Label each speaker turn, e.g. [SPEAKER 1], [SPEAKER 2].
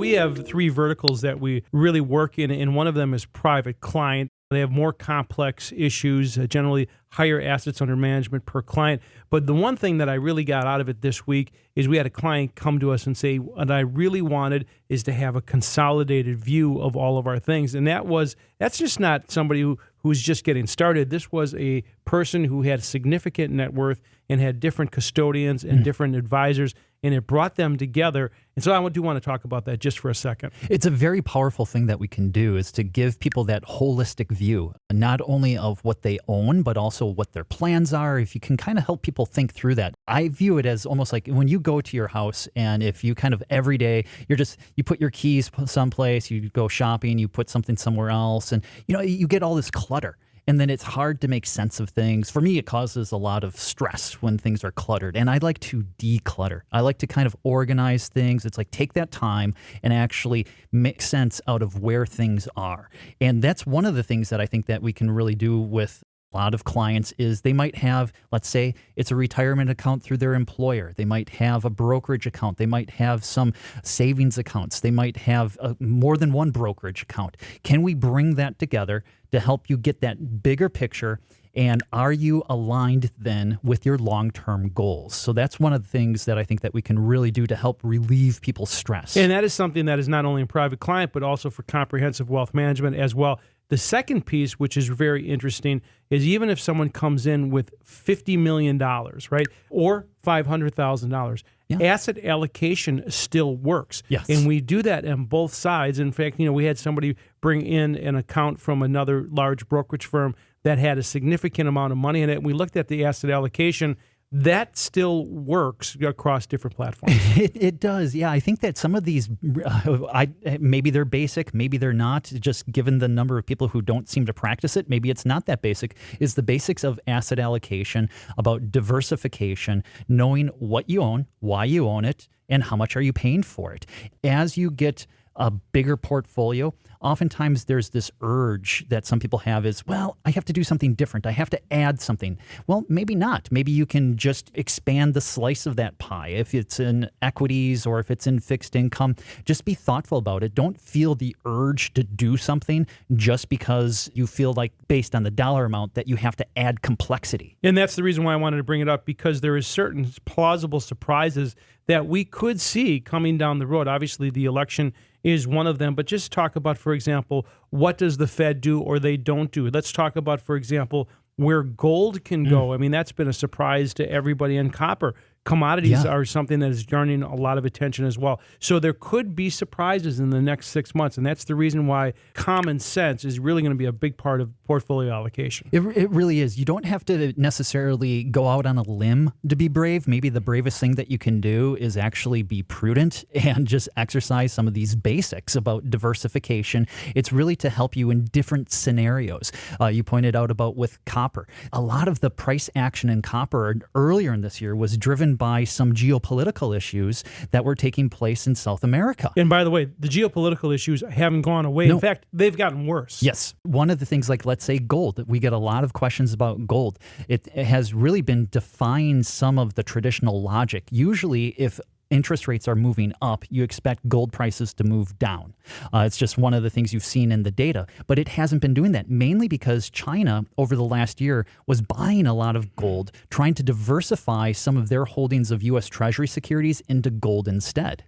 [SPEAKER 1] We have three verticals that we really work in, and one of them is private client. They have more complex issues, generally higher assets under management per client. But the one thing that I really got out of it this week is we had a client come to us and say, what I really wanted is to have a consolidated view of all of our things. And that's just not somebody who's just getting started. This was a person who had significant net worth and had different custodians and different advisors, and it brought them together. And so I do want to talk about that just for a second.
[SPEAKER 2] It's a very powerful thing that we can do, is to give people that holistic view, not only of what they own, but also what their plans are. If you can kind of help people think through that. I view it as almost like when you go to your house, and if you kind of every day, you put your keys someplace, you go shopping, you put something somewhere else, and you get all this clutter. And then it's hard to make sense of things. For me, it causes a lot of stress when things are cluttered. And I like to declutter. I like to kind of organize things. It's like take that time and actually make sense out of where things are. And that's one of the things that I think that we can really do with a lot of clients is they might have, let's say it's a retirement account through their employer. They might have a brokerage account. They might have some savings accounts. They might have more than one brokerage account. Can we bring that together to help you get that bigger picture? And are you aligned then with your long-term goals? So that's one of the things that I think that we can really do to help relieve people's stress.
[SPEAKER 1] And that is something that is not only in private client, but also for comprehensive wealth management as well. The second piece, which is very interesting, is even if someone comes in with $50 million, right, or $500,000, asset allocation still works.
[SPEAKER 2] Yes.
[SPEAKER 1] And we do that on both sides. In fact, we had somebody bring in an account from another large brokerage firm that had a significant amount of money in it. We looked at the asset allocation. That still works across different platforms.
[SPEAKER 2] It does, yeah. I think that some of these, maybe they're basic, maybe they're not. Just given the number of people who don't seem to practice it, maybe it's not that basic. Is the basics of asset allocation, about diversification, knowing what you own, why you own it, and how much are you paying for it. As you get a bigger portfolio, oftentimes there's this urge that some people have is, well, I have to do something different. I have to add something. Well, maybe not. Maybe you can just expand the slice of that pie. If it's in equities or if it's in fixed income, just be thoughtful about it. Don't feel the urge to do something just because you feel like based on the dollar amount that you have to add complexity.
[SPEAKER 1] And that's the reason why I wanted to bring it up, because there is certain plausible surprises that we could see coming down the road. Obviously, the election is one of them, but just talk about, for example, what does the Fed do or they don't do? Let's talk about, for example, where gold can go. I mean, that's been a surprise to everybody. And copper. Commodities are something that is garnering a lot of attention as well. So there could be surprises in the next 6 months, and that's the reason why common sense is really going to be a big part of portfolio allocation.
[SPEAKER 2] It really is. You don't have to necessarily go out on a limb to be brave. Maybe the bravest thing that you can do is actually be prudent and just exercise some of these basics about diversification. It's really to help you in different scenarios. You pointed out about with copper. A lot of the price action in copper earlier in this year was driven by some geopolitical issues that were taking place in South America.
[SPEAKER 1] And by the way, the geopolitical issues haven't gone away.
[SPEAKER 2] No.
[SPEAKER 1] In fact, they've gotten worse.
[SPEAKER 2] Yes. One of the things, like let's say gold, we get a lot of questions about gold. It has really been defying some of the traditional logic. Usually, if interest rates are moving up, you expect gold prices to move down. It's just one of the things you've seen in the data. But it hasn't been doing that, mainly because China, over the last year, was buying a lot of gold, trying to diversify some of their holdings of U.S. Treasury securities into gold instead.